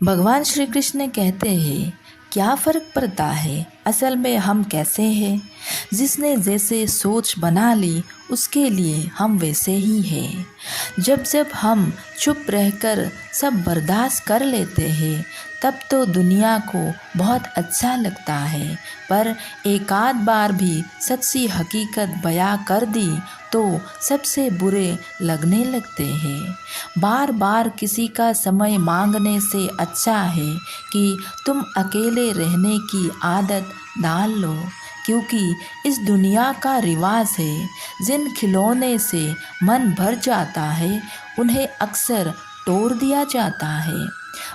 भगवान श्री कृष्ण कहते हैं, क्या फ़र्क पड़ता है असल में हम कैसे हैं। जिसने जैसे सोच बना ली उसके लिए हम वैसे ही हैं। जब जब हम चुप रहकर सब बर्दाश्त कर लेते हैं तब तो दुनिया को बहुत अच्छा लगता है, पर एक आध बार भी सच्ची हकीकत बयां कर दी तो सबसे बुरे लगने लगते हैं। बार बार किसी का समय मांगने से अच्छा है कि तुम अकेले रहने की आदत डाल लो, क्योंकि इस दुनिया का रिवाज है जिन खिलौने से मन भर जाता है उन्हें अक्सर तोड़ दिया जाता है।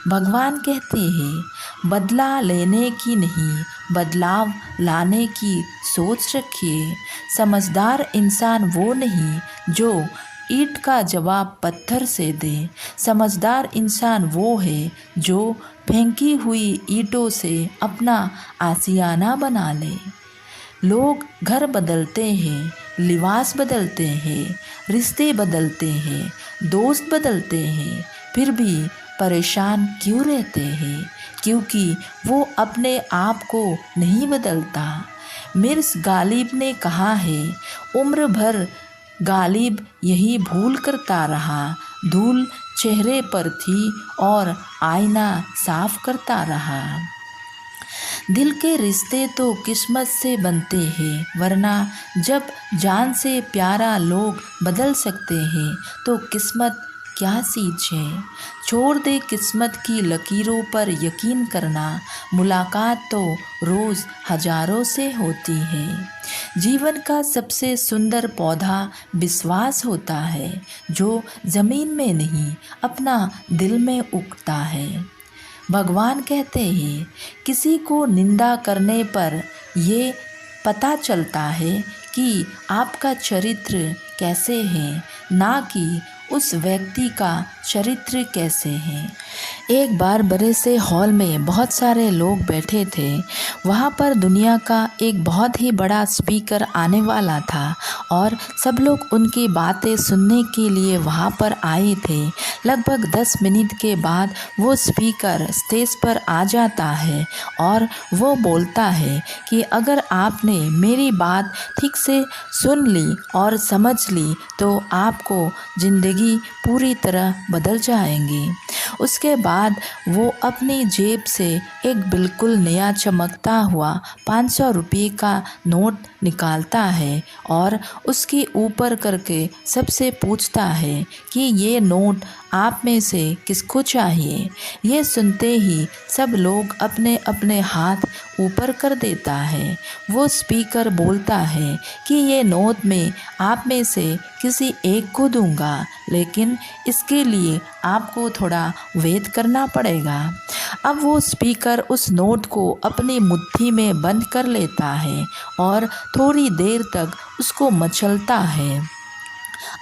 भगवान कहते हैं, बदला लेने की नहीं बदलाव लाने की सोच रखिए। समझदार इंसान वो नहीं जो ईंट का जवाब पत्थर से दे, समझदार इंसान वो है जो फेंकी हुई ईंटों से अपना आशियाना बना ले। लोग घर बदलते हैं, लिबास बदलते हैं, रिश्ते बदलते हैं, दोस्त बदलते हैं, फिर भी परेशान क्यों रहते हैं? क्योंकि वो अपने आप को नहीं बदलता। मिर्ज़ गालिब ने कहा है, उम्र भर गालिब यही भूल करता रहा, धूल चेहरे पर थी और आईना साफ करता रहा। दिल के रिश्ते तो किस्मत से बनते हैं, वरना जब जान से प्यारा लोग बदल सकते हैं तो किस्मत क्या चीज़ है। छोड़ दे किस्मत की लकीरों पर यकीन करना, मुलाकात तो रोज़ हजारों से होती है। जीवन का सबसे सुंदर पौधा विश्वास होता है, जो ज़मीन में नहीं अपना दिल में उगता है। भगवान कहते हैं, किसी को निंदा करने पर ये पता चलता है कि आपका चरित्र कैसे है, ना कि उस व्यक्ति का चरित्र कैसे है। एक बार बड़े से हॉल में बहुत सारे लोग बैठे थे। वहाँ पर दुनिया का एक बहुत ही बड़ा स्पीकर आने वाला था और सब लोग उनकी बातें सुनने के लिए वहाँ पर आए थे। लगभग 10 मिनट के बाद वो स्पीकर स्टेज पर आ जाता है और वो बोलता है कि अगर आपने मेरी बात ठीक से सुन ली और समझ ली तो आपको ज़िंदगी पूरी तरह बदल जाएंगी। उसके बाद वो अपनी जेब से एक बिल्कुल नया चमकता हुआ 500 रुपये का नोट निकालता है और उसके ऊपर करके सबसे पूछता है कि ये नोट आप में से किसको चाहिए। ये सुनते ही सब लोग अपने अपने हाथ ऊपर कर देता है। वो स्पीकर बोलता है कि ये नोट मैं आप में से किसी एक को दूंगा, लेकिन इसके लिए आपको थोड़ा वेट करना पड़ेगा। अब वो स्पीकर उस नोट को अपनी मुट्ठी में बंद कर लेता है और थोड़ी देर तक उसको मचलता है।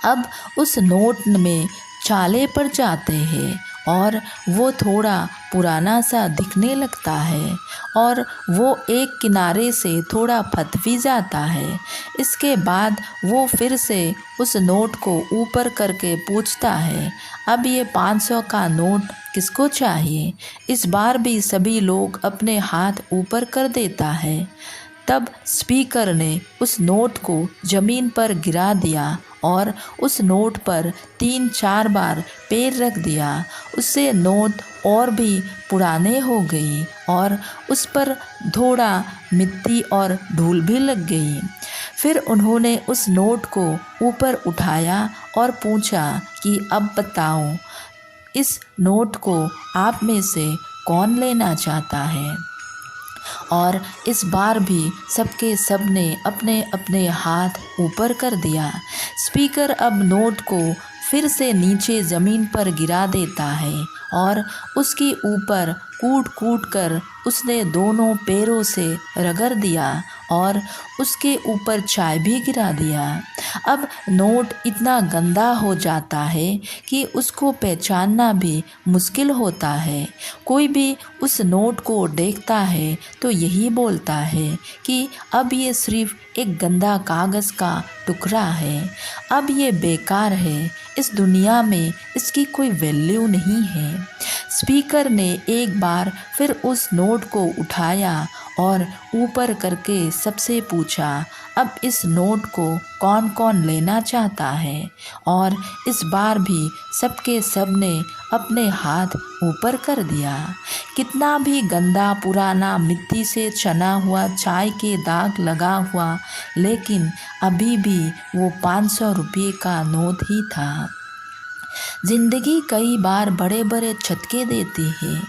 अब उस नोट में छाले पड़ जाते हैं और वो थोड़ा पुराना सा दिखने लगता है और वो एक किनारे से थोड़ा फट भी जाता है। इसके बाद वो फिर से उस नोट को ऊपर करके पूछता है, अब ये 500 का नोट किसको चाहिए। इस बार भी सभी लोग अपने हाथ ऊपर कर देता है। तब स्पीकर ने उस नोट को ज़मीन पर गिरा दिया और उस नोट पर 3-4 बार पैर रख दिया। उससे नोट और भी पुराने हो गई और उस पर थोड़ा मिट्टी और धूल भी लग गई। फिर उन्होंने उस नोट को ऊपर उठाया और पूछा कि अब बताओ, इस नोट को आप में से कौन लेना चाहता है। और इस बार भी सबके सब ने अपने अपने हाथ ऊपर कर दिया। स्पीकर अब नोट को फिर से नीचे ज़मीन पर गिरा देता है और उसके ऊपर कूट कूट कर उसने दोनों पैरों से रगड़ दिया और उसके ऊपर चाय भी गिरा दिया। अब नोट इतना गंदा हो जाता है कि उसको पहचानना भी मुश्किल होता है। कोई भी उस नोट को देखता है तो यही बोलता है कि अब ये सिर्फ एक गंदा कागज़ का टुकड़ा है, अब ये बेकार है, इस दुनिया में इसकी कोई वैल्यू नहीं है। स्पीकर ने एक बार फिर उस नोट को उठाया और ऊपर करके सबसे पूछा, अब इस नोट को कौन कौन लेना चाहता है? और इस बार भी सबके सब ने अपने हाथ ऊपर कर दिया। कितना भी गंदा पुराना मिट्टी से चना हुआ चाय के दाग लगा हुआ, लेकिन अभी भी वो 500 रुपये का नोट ही था। ज़िंदगी कई बार बड़े बड़े झटके देती है।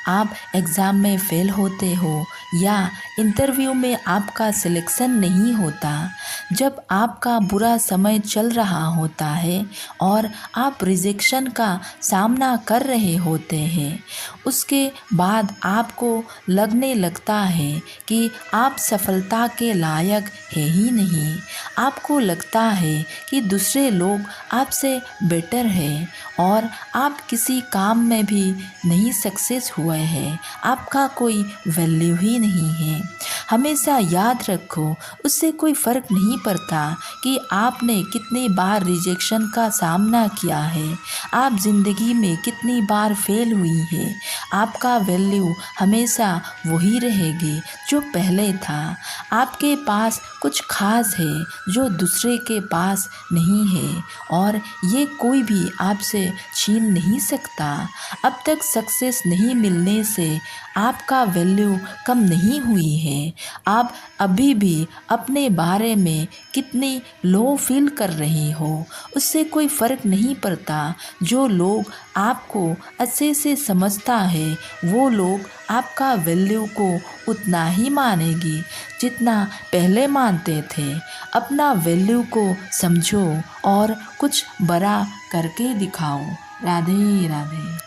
आप एग्ज़ाम में फ़ेल होते हो या इंटरव्यू में आपका सिलेक्शन नहीं होता, जब आपका बुरा समय चल रहा होता है और आप रिजेक्शन का सामना कर रहे होते हैं, उसके बाद आपको लगने लगता है कि आप सफलता के लायक है ही नहीं। आपको लगता है कि दूसरे लोग आपसे बेटर हैं और आप किसी काम में भी नहीं सक्सेस हुए हैं, आपका कोई वैल्यू ही नहीं है। हमेशा याद रखो, उससे कोई फ़र्क नहीं पड़ता कि आपने कितनी बार रिजेक्शन का सामना किया है, आप ज़िंदगी में कितनी बार फेल हुई है। आपका वैल्यू हमेशा वही रहेगी जो पहले था। आपके पास कुछ खास है जो दूसरे के पास नहीं है और ये कोई भी आपसे छीन नहीं सकता। अब तक सक्सेस नहीं मिलने से आपका वैल्यू कम नहीं हुई है। आप अभी भी अपने बारे में कितनी लो फील कर रही हो, उससे कोई फ़र्क नहीं पड़ता। जो लोग आपको अच्छे से समझता है वो लोग आपका वैल्यू को उतना ही मानेगी जितना पहले मानते थे। अपना वैल्यू को समझो और कुछ बड़ा करके दिखाओ। राधे राधे।